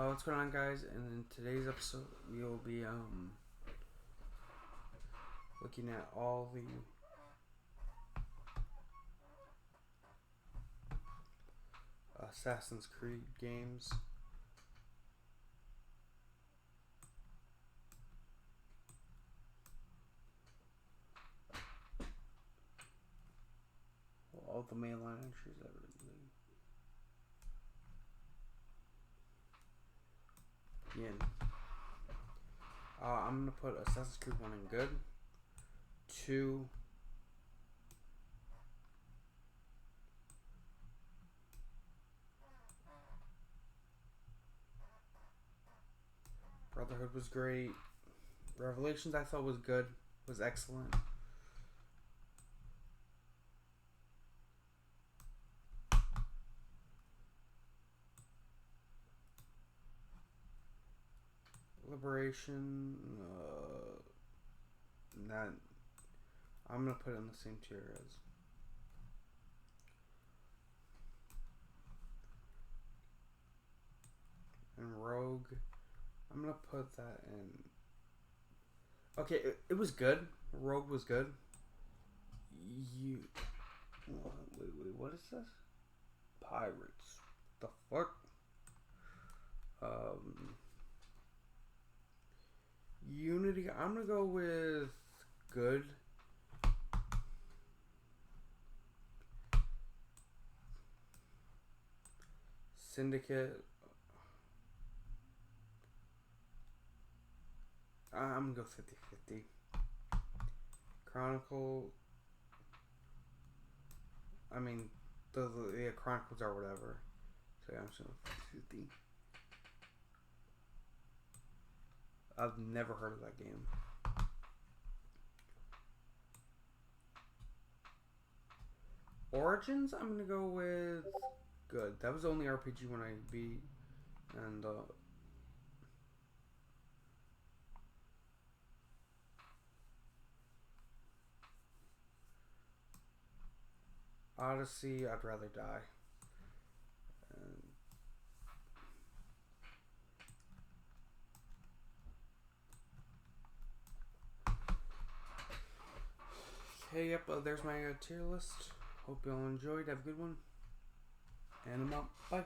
What's going on, guys? And in today's episode, we will be looking at all the Assassin's Creed games. All the mainline entries that were begin. I'm gonna put Assassin's Creed 1 in good. 2. Brotherhood was great. Revelations I thought was good. Was excellent. Liberation, that I'm gonna put it in the same tier as. And Rogue, I'm gonna put that in. Okay, it was good. Rogue was good. Wait, what is this? Pirates. The fuck? Unity, I'm gonna go with good. Syndicate, I'm gonna go 50-50. Chronicle, I mean, the Chronicles are whatever. So yeah, I'm just gonna go 50. I've never heard of that game. Origins, I'm gonna go with good. That was the only RPG when I beat, and Odyssey, I'd rather die. And okay, yep, there's my tier list. Hope you all enjoyed. Have a good one. And I'm out. Bye.